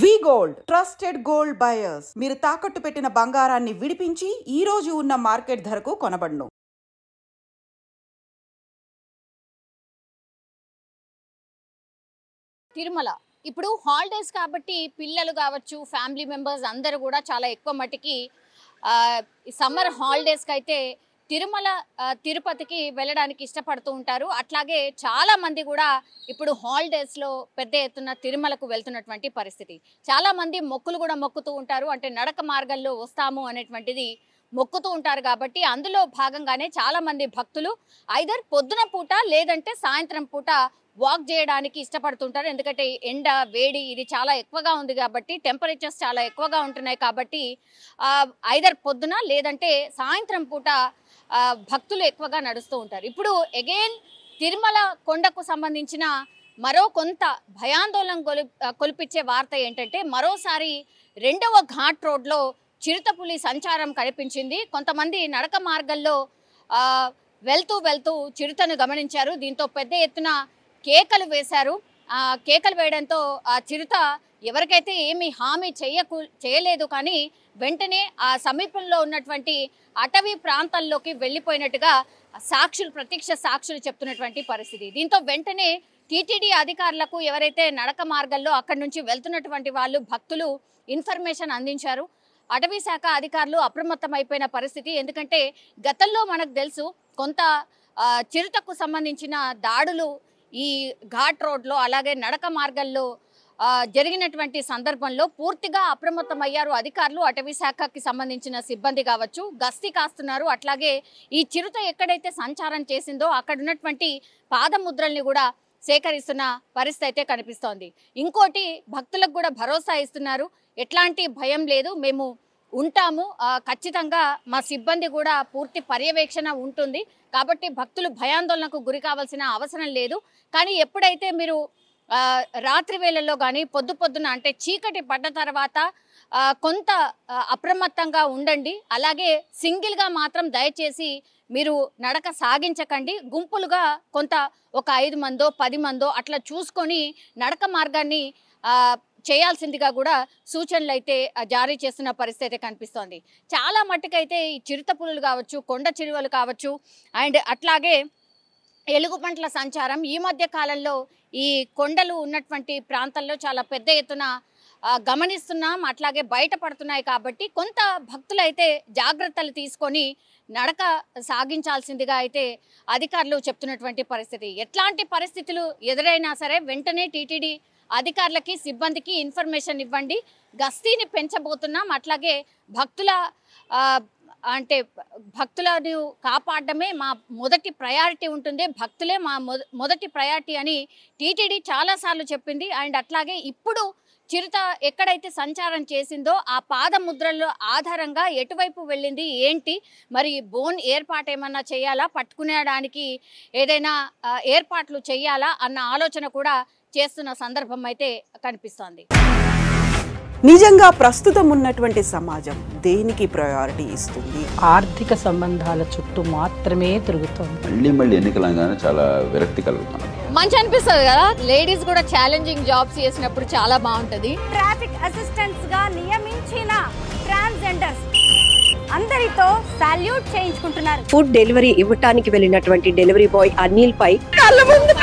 వి gold trusted gold buyers. మీరు తాకట్టు పెట్టిన బంగారాన్ని విడిపించి ఈ రోజు ఉన్న మార్కెట్ ధరకు కొనబడును. తిరుమల ఇప్పుడు హాలిడేస్ కాబట్టి పిల్లలు కావచ్చు, ఫ్యామిలీ మెంబర్స్ అందరూ కూడా చాలా ఎక్కువ మట్టికి సమ్మర్ హాలిడేస్కి అయితే తిరుమల తిరుపతికి వెళ్ళడానికి ఇష్టపడుతూ ఉంటారు. అట్లాగే చాలా మంది కూడా ఇప్పుడు హాలిడేస్లో పెద్ద ఎత్తున తిరుమలకు వెళ్తున్నటువంటి పరిస్థితి. చాలామంది మొక్కులు కూడా మొక్కుతూ ఉంటారు. అంటే నడక మార్గంలో వస్తాము అనేటువంటిది మొక్కుతూ ఉంటారు. కాబట్టి అందులో భాగంగానే చాలామంది భక్తులు ఐదర్ పొద్దున పూట లేదంటే సాయంత్రం పూట వాక్ చేయడానికి ఇష్టపడుతుంటారు. ఎందుకంటే ఎండ వేడి ఇది చాలా ఎక్కువగా ఉంది కాబట్టి, టెంపరేచర్స్ చాలా ఎక్కువగా ఉంటున్నాయి కాబట్టి ఐదర్ పొద్దున లేదంటే సాయంత్రం పూట భక్తులు ఎక్కువగా నడుస్తూ ఉంటారు. ఇప్పుడు అగైన్ తిరుమల కొండకు సంబంధించిన మరో కొంత భయాందోళన కొలిపించే వార్త ఏంటంటే, మరోసారి రెండవ ఘాట్ రోడ్లో చిరుతపులి సంచారం కనిపించింది. కొంతమంది నడక మార్గంలో వెళ్తూ చిరుతను గమనించారు. దీంతో పెద్ద ఎత్తున కేకలు వేశారు. కేకలు వేయడంతో ఆ చిరుత ఎవరికైతే ఏమీ హామీ చేయలేదు, కానీ వెంటనే ఆ సమీపంలో ఉన్నటువంటి అటవీ ప్రాంతాల్లోకి వెళ్ళిపోయినట్టుగా ప్రత్యక్ష సాక్షులు చెప్తున్నటువంటి పరిస్థితి. దీంతో వెంటనే టీటీడీ అధికారులకు ఎవరైతే నడక మార్గంలో అక్కడి నుంచి వెళ్తున్నటువంటి వాళ్ళు భక్తులు ఇన్ఫర్మేషన్ అందించారు. అటవీ శాఖ అధికారులు అప్రమత్తం అయిపోయిన పరిస్థితి. ఎందుకంటే గతంలో మనకు తెలుసు కొంత చిరుతకు సంబంధించిన దాడులు ఈ ఘాట్ రోడ్లో అలాగే నడక మార్గంలో జరిగినటువంటి సందర్భంలో పూర్తిగా అప్రమత్తమయ్యారు అధికారులు. అటవీ శాఖకి సంబంధించిన సిబ్బంది కావచ్చు, గస్తీ కాస్తున్నారు. అట్లాగే ఈ చిరుత ఎక్కడైతే సంచారం చేసిందో అక్కడ ఉన్నటువంటి పాదముద్రల్ని కూడా సేకరిస్తున్న పరిస్థితి అయితే కనిపిస్తోంది. ఇంకోటి, భక్తులకు కూడా భరోసా ఇస్తున్నారు. ఎట్లాంటి భయం లేదు, మేము ఉంటాము, ఖచ్చితంగా మా సిబ్బంది కూడా పూర్తి పర్యవేక్షణ ఉంటుంది కాబట్టి భక్తులు భయాందోళనకు గురి కావాల్సిన అవసరం లేదు. కానీ ఎప్పుడైతే మీరు రాత్రి వేళల్లో కానీ పొద్దున అంటే చీకటి పడ్డ తర్వాత కొంత అప్రమత్తంగా ఉండండి. అలాగే సింగిల్గా మాత్రం దయచేసి మీరు నడక సాగించకండి. గుంపులుగా కొంత ఒక 5 మందో 10 మందో అట్లా చూసుకొని నడక మార్గాన్ని చేయాల్సిందిగా కూడా సూచనలు అయితే జారీ చేస్తున్న పరిస్థితి కనిపిస్తోంది. చాలా మట్టుకైతే ఈ చిరుతపులులు కావచ్చు, కొండ చిరువలు కావచ్చు, అండ్ అట్లాగే ఎలుగుబంట్ల సంచారం ఈ మధ్య కాలంలో ఈ కొండలు ఉన్నటువంటి ప్రాంతాల్లో చాలా పెద్ద ఎత్తున గమనిస్తున్నాం. అట్లాగే బయటపడుతున్నాయి కాబట్టి కొంత భక్తులైతే జాగ్రత్తలు తీసుకొని నడక సాగించాల్సిందిగా అయితే అధికారులు చెప్తున్నటువంటి పరిస్థితి. ఎట్లాంటి పరిస్థితులు ఎదురైనా సరే వెంటనే టీటీడీ అధికారులకి సిబ్బందికి ఇన్ఫర్మేషన్ ఇవ్వండి. గస్తీని పెంచబోతున్నాం. అట్లాగే భక్తులను కాపాడడమే మా మొదటి ప్రయారిటీ ఉంటుంది, భక్తులే మా మొదటి ప్రయారిటీ అని టీటీడీ చాలాసార్లు చెప్పింది. అండ్ అట్లాగే ఇప్పుడు చిరుత ఎక్కడైతే సంచారం చేసిందో ఆ పాదముద్రల ఆధారంగా ఎటువైపు వెళ్ళింది ఏంటి, మరి బోన్ ఏర్పాటు ఏమన్నా చేయాలా, పట్టుకునేడానికి ఏదైనా ఏర్పాట్లు చేయాలా అన్న ఆలోచన కూడా చేస్తున్న సందర్భం అయితే కనిపిస్తోంది. నిజంగా ప్రస్తుతం ఉన్నటువంటి సమాజం దేనికి ప్రయారిటీ ఇస్తుంది? ఆర్థిక సంబంధాల చుట్టూ మాత్రమే తిరుగుతోంది. మళ్ళీ ఎన్నికలంగానే చాలా విరక్తి కలుగుతున్నాం. మంచి అనిపిస్తుంది కదా, లేడీస్ కూడా ఛాలెంజింగ్ జాబ్స్ చేసినప్పుడు చాలా బాగుంటది. ట్రాఫిక్ అసిస్టెంట్స్ గా నియమించిన ట్రాన్స్జెండర్స్ అందరితో సాల్యూట్ చేయించుకుంటున్నారు. ఫుడ్ డెలివరీ ఇవ్వటానికి వెళ్ళినటువంటి డెలివరీ బాయ్ అనిల్ పై కళ్ళ ముందు